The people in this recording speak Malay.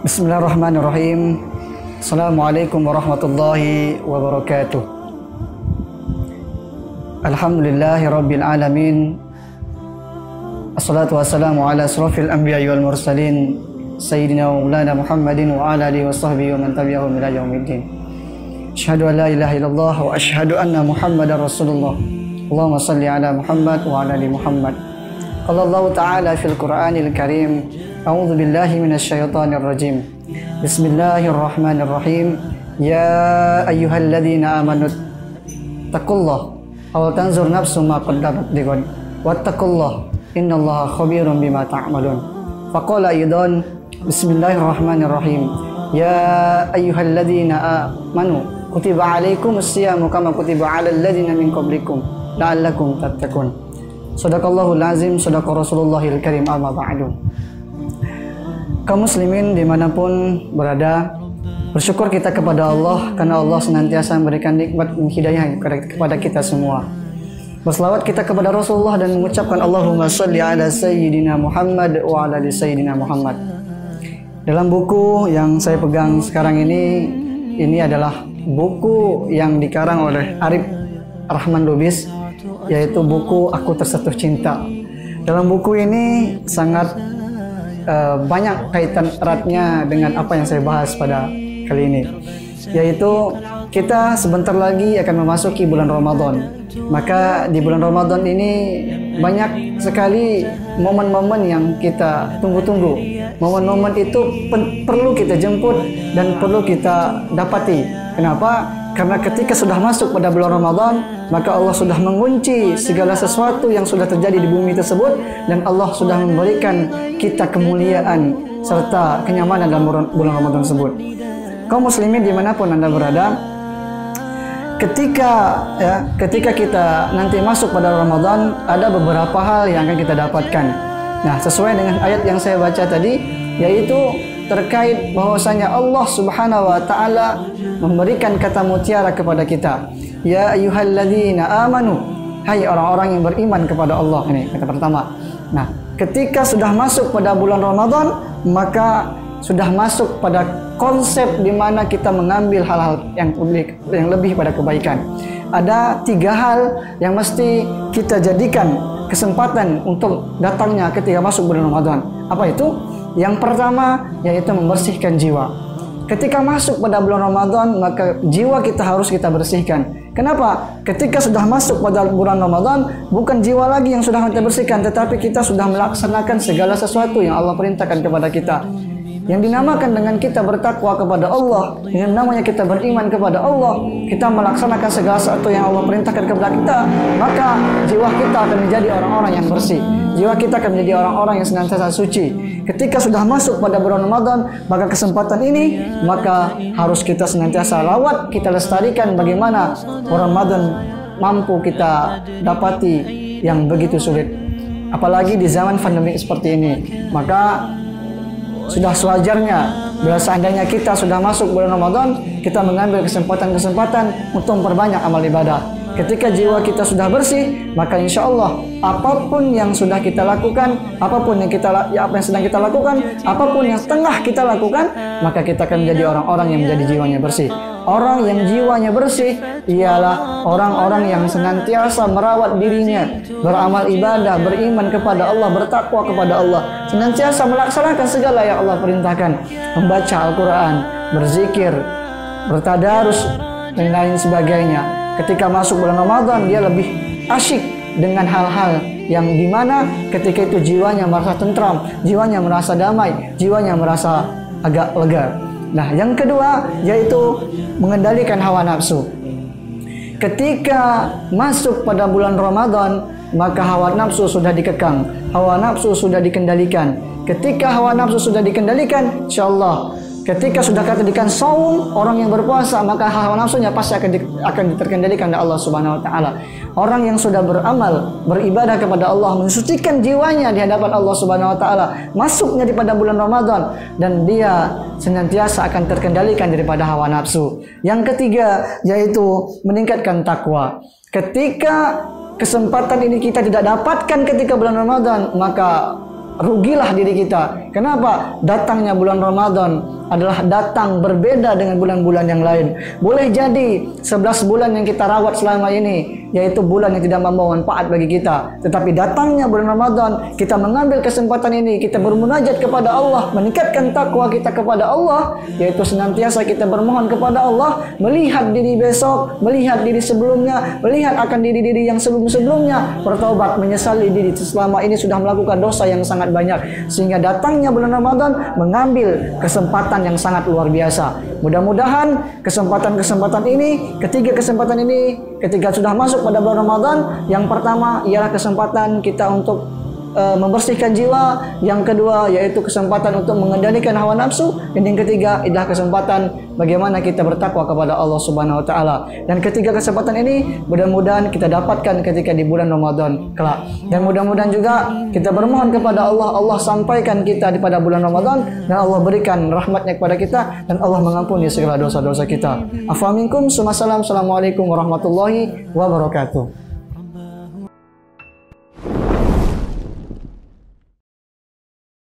Bismillahirrahmanirrahim. Assalamualaikum warahmatullahi wabarakatuh. Alhamdulillahi rabbil alamin. Assalatu wassalamu ala asrafil anbiya'i wal mursalin Sayyidina wa maulana Muhammadin wa ala alihi wa sahbihi wa man tabi'ahum ila yaumiddin. Asyhadu an la ilaha illallah wa asyhadu anna Muhammadar Rasulullah. Allahumma salli ala Muhammad wa ala ali Muhammad. Qala Allah Ta'ala fil Qur'anil Karim, a'udzu billahi minasyaitonir rajim. Bismillahirrahmanirrahim. Ya ayyuhalladzina amanu taqullaha wa tanzur nafsum ma qaddamat lighad wattaqullaha innallaha khabirum bima ta'malun. Faqala aidan bismillahirrahmanirrahim. Ya ayyuhalladzina amanu kutiba alaikumus syiyamu kama kutiba alal ladzina min qablikum la'allakum tattaqun. Sadaqallahul azim, sadaqa Rasulullahil karim, amma ba'du. Kaum muslimin dimanapun berada, bersyukur kita kepada Allah karena Allah senantiasa memberikan nikmat dan hidayah kepada kita semua. Berselawat kita kepada Rasulullah dan mengucapkan Allahumma sholli ala Sayyidina Muhammad wa ala ali Sayyidina Muhammad. Dalam buku yang saya pegang sekarang ini adalah buku yang dikarang oleh Arif Rahman Lubis, yaitu buku Aku Tersentuh Cinta. Dalam buku ini sangat banyak kaitan eratnya dengan apa yang saya bahas pada kali ini, yaitu kita sebentar lagi akan memasuki bulan Ramadan. Maka di bulan Ramadan ini banyak sekali momen-momen yang kita tunggu-tunggu. Momen-momen itu perlu kita jemput dan perlu kita dapati. Kenapa? Karena ketika sudah masuk pada bulan Ramadan, maka Allah sudah mengunci segala sesuatu yang sudah terjadi di bumi tersebut, dan Allah sudah memberikan kita kemuliaan serta kenyamanan dalam bulan Ramadan tersebut. Kaum muslimin dimanapun Anda berada, ketika kita nanti masuk pada Ramadan, ada beberapa hal yang akan kita dapatkan. Nah, sesuai dengan ayat yang saya baca tadi, yaitu terkait bahwasanya Allah Subhanahu wa taala memberikan kata mutiara kepada kita. Ya ayyuhalladzina amanu, hai orang-orang yang beriman kepada Allah. Ini kata pertama. Nah, ketika sudah masuk pada bulan Ramadan, maka sudah masuk pada konsep di mana kita mengambil hal-hal yang lebih pada kebaikan. Ada 3 hal yang mesti kita jadikan kesempatan untuk datangnya ketika masuk bulan Ramadan. Apa itu? Yang pertama yaitu membersihkan jiwa. Ketika masuk pada bulan Ramadan, maka jiwa kita harus kita bersihkan. Kenapa? Ketika sudah masuk pada bulan Ramadan, bukan jiwa lagi yang sudah kita bersihkan, tetapi kita sudah melaksanakan segala sesuatu yang Allah perintahkan kepada kita. Yang dinamakan dengan kita bertakwa kepada Allah, yang namanya kita beriman kepada Allah, kita melaksanakan segala sesuatu yang Allah perintahkan kepada kita, maka jiwa kita akan menjadi orang-orang yang bersih. Jiwa kita akan menjadi orang-orang yang senantiasa suci. Ketika sudah masuk pada bulan Ramadan, maka kesempatan ini maka harus kita senantiasa rawat, kita lestarikan. Bagaimana Ramadan mampu kita dapati yang begitu sulit, apalagi di zaman pandemi seperti ini. Maka sudah sewajarnya bila seandainya kita sudah masuk bulan Ramadan, kita mengambil kesempatan-kesempatan untuk memperbanyak amal ibadah. Ketika jiwa kita sudah bersih, maka insya Allah apapun yang sudah kita lakukan, apapun yang sedang kita lakukan, apapun yang tengah kita lakukan, maka kita akan menjadi orang-orang yang menjadi jiwanya bersih. Orang yang jiwanya bersih ialah orang-orang yang senantiasa merawat dirinya, beramal ibadah, beriman kepada Allah, bertakwa kepada Allah, senantiasa melaksanakan segala yang Allah perintahkan, membaca Al-Quran, berzikir, bertadarus, dan lain sebagainya. Ketika masuk bulan Ramadan, dia lebih asyik dengan hal-hal yang dimana ketika itu jiwanya merasa tentram, jiwanya merasa damai, jiwanya merasa agak lega. Nah, yang kedua yaitu mengendalikan hawa nafsu. Ketika masuk pada bulan Ramadan, maka hawa nafsu sudah dikekang, hawa nafsu sudah dikendalikan. Ketika hawa nafsu sudah dikendalikan, insyaallah ketika sudah katakan saum, orang yang berpuasa, maka hawa nafsunya pasti akan terkendalikan oleh Allah Subhanahu wa taala. Orang yang sudah beramal, beribadah kepada Allah, mensucikan jiwanya di hadapan Allah Subhanahu wa taala, masuknya pada bulan Ramadan, dan dia senantiasa akan terkendalikan daripada hawa nafsu. Yang ketiga yaitu meningkatkan takwa. Ketika kesempatan ini kita tidak dapatkan ketika bulan Ramadan, maka rugilah diri kita. Kenapa? Datangnya bulan Ramadan adalah datang berbeda dengan bulan-bulan yang lain. Boleh jadi 11 bulan yang kita rawat selama ini yaitu bulan yang tidak membawa manfaat bagi kita, tetapi datangnya bulan Ramadan, kita mengambil kesempatan ini, kita bermunajat kepada Allah, meningkatkan takwa kita kepada Allah, yaitu senantiasa kita bermohon kepada Allah, melihat diri besok, melihat diri sebelumnya, melihat akan diri-diri yang sebelum-sebelumnya, bertaubat, menyesali diri selama ini sudah melakukan dosa yang sangat banyak, sehingga datangnya bulan Ramadan mengambil kesempatan yang sangat luar biasa. Mudah-mudahan kesempatan-kesempatan ini, ketiga kesempatan ini, ketika sudah masuk pada bulan Ramadan, yang pertama ialah kesempatan kita untuk membersihkan jiwa, yang kedua yaitu kesempatan untuk mengendalikan hawa nafsu, dan yang ketiga adalah kesempatan bagaimana kita bertakwa kepada Allah Subhanahu wa taala. Dan ketiga kesempatan ini mudah-mudahan kita dapatkan ketika di bulan Ramadan kelak. Dan mudah-mudahan juga kita bermohon kepada Allah, Allah sampaikan kita di pada bulan Ramadan, dan Allah berikan rahmatnya kepada kita, dan Allah mengampuni segala dosa-dosa kita. Afa minkum, assalamualaikum warahmatullahi wabarakatuh.